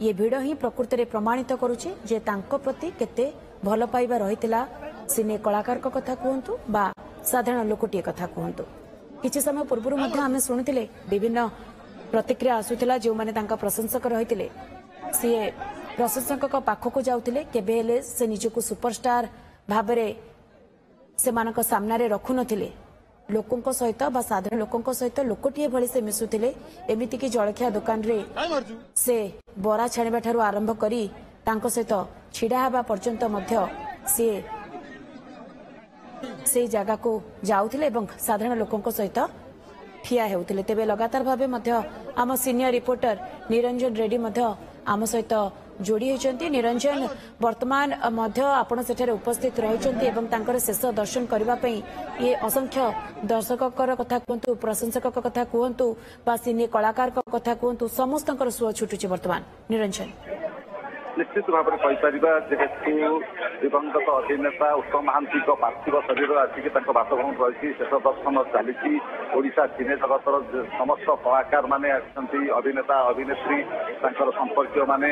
ये भिड़ ही प्रकृति में प्रमाणित करुचे जे तांको प्रति केते भल पाइबा रहितला सिने कलाकार कथा कहतु बा साधारण लोकटीय कथा कहतु। किछि समय पूर्व आम शुणुले विभिन्न प्रतिक्रिया आसूला जो मैंने प्रशंसक रही सी प्रशंसक पाखक जाऊे केबे से निजक सुपरस्टार भाव से सामने रखु नथिले लोकों सहित बा साधारण लोकों सहित लोकटीए भली से मिसुथिले एमिति कि जलखिया दुकान रे से बरा छाणिबा ठारू आरंभ करी तांको सहित छिड़ा हेबा पर्यंत मध्य से जगह को जाउथिले एवं साधारण लोकों सहित ठिया हेउथिले। तेबे लगातार भावे मध्य आम सीनियर रिपोर्टर निरंजन रेड्डी मध्य आम सहित जोड़ी होती। निरंजन वर्तमान मध्य आपण सेठारे उपस्थित रहिचंती एवं तांकर शेष दर्शन करने ये असंख्य दर्शकर कथा कहतु प्रशंसक कथा कहतु बा सिने कलाकार कथा कहतु समस्त सुଅ छुटुची वर्तमान। निरंजन निश्चित भाव में जेहेतु दिवंगत अभिनेता उत्तम महांती पार्थिव शरीर आसिक बासभवन रही शेष दर्शन चली ओडिशा सिने जगतर समस्त कलाकार माने अभिनेता अभिनेत्री संपर्क माने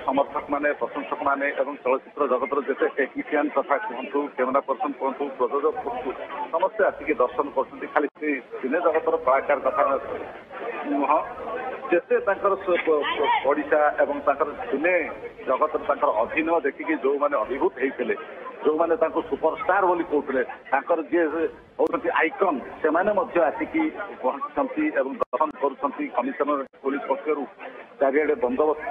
समर्थक माने प्रशंसक माने चलचित्र जगतर जिते टेक्निशियन तथा कहतु कैमेरा पर्सन कहतु प्रयोजक कहतु समस्ते आसिक दर्शन कर खाली सिने जगतर कलाकार कथा नुह जिते ओडिशा एवं सिने जगत अभिनय देखिकी जो मैंने अभिभूत होते जो मैंने सुपरस्टार बोली कहते जी होती आइकन से आसिकी पहुंची दर्शन कर कमिशनर पुलिस पक्षर चारिड़े बंदोबस्त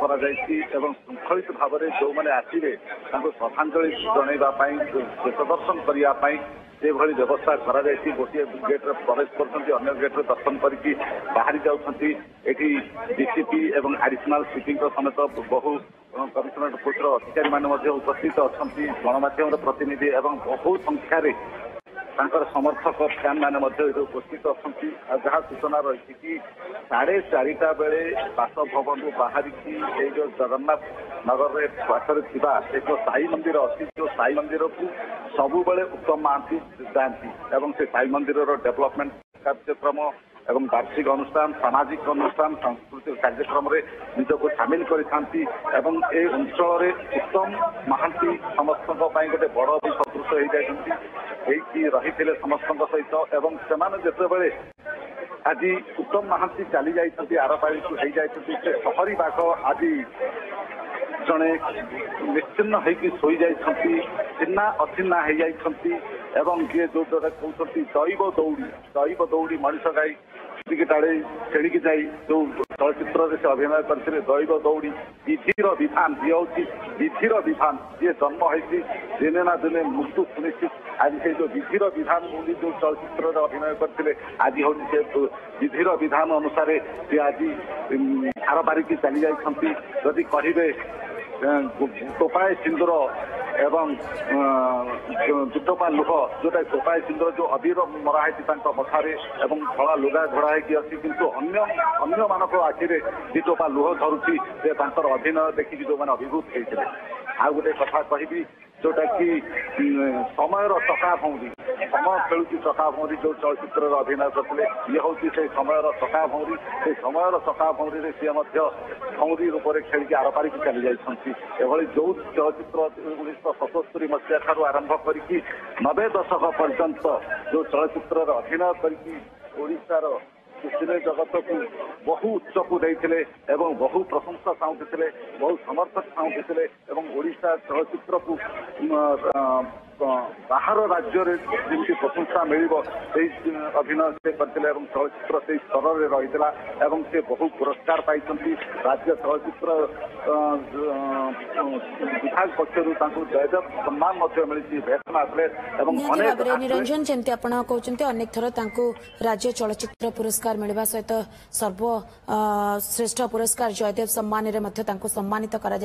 श्रृंखलित भाव में जो मैंने आसवे श्रद्धांजलि जनवाई देश दर्शन करने से भली व्यवस्था करा गोटे गेट्रे प्रवेश कर गेट्रे दर्शन करके बाहरी जाऊँगी एटी डीसीपी एवं एडिशनल सीपी समेत बहु कमिशनरेट पुलिस अधिकारी उपस्थित अच्छा गणमाध्यम प्रतिनिधि एवं बहु संख्यार समर्थक फैन मैंने उपस्थित अच्छा जहाँ सूचना रही कि 4:30 बेले बासभवन बाहर जो जगन्नाथ नगर पाखर एक साई मंदिर अच्छी जो साई मंदिर को सबु बेले उत्तम महांती जाती एवं से साई मंदिर डेवलपमेंट कार्यक्रम एवं वार्षिक अनुष्ठान सामाजिक अनुष्ठान सांस्कृतिक कार्यक्रम में निजक सामिल करती अंचल उत्तम महांती समस्त गोटे बड़ भी सदृश हो रही समस्त सहित एवं से आज उत्तम महांती चली जाती आरपाड़ी को से शहरी बाघ आज जड़े निश्चिन्न होई जाती चिन्ना अचिन्ना हो जाती एवं किए जो कहते दैव दौड़ी मनीष गाई टिकेटाड़े खेणिकी जाई जो चलचित्र से अभिनय करते दैव दौड़ी विधिर विधान जी हूँ विधिर विधान जी जन्म होती दिने ना दिने मृत्यु सुनिश्चित आज से जो विधिर विधान बोली जो चलचित्र अभिनय करते आज हूँ से विधिर विधान अनुसार सी आज हार बारिकी चली जाती जदि कहे टोपाए सिंदूर एवं जुटोपा लुह जोटा टोपाए सिंदूर जो अबीर मराही मथारे एवं धड़ा लुगा घोड़ा अच्छी किंतु अन्य मानक आखिरे दिटोपा लुह धरुची से अभिनय देखिए जो मैंने अभिभूत होते आ गोटे कथा कहि जोटा कि समय चका भौरी समय खेलुची चका भौरी जो चलचित्र अभिनय करते ये हूँ से समय चका भौरी से समय चका भौरी सी भौरी रूप में खेल आरपारी को चली जाती जो चलचित्र 1977 मसीहा ठार आरंभ करके 90 दशक पर्यंत जो चलचित्र अभिनय करशार सिने जगत को बहु उच्च को देते बहु प्रशंसा चाहूते बहु समर्थक चाहूते ओडिशा चलचित्र को बाहर राज्य जमी प्रशंसा मिल अभिनय से करते चलचित्र से स्तर में रही से बहु पुरस्कार पाई राज्य चलचित्र विभाग पक्षर जयदेव सम्मान मिली बेस्ट आथलेट निरंजन जमी आप कहते अनेक थर राज्य चलचित्र पुरस्कार मिलवा सहित सर्वश्रेष्ठ पुरस्कार जयदेव सम्मान सम्मानित करा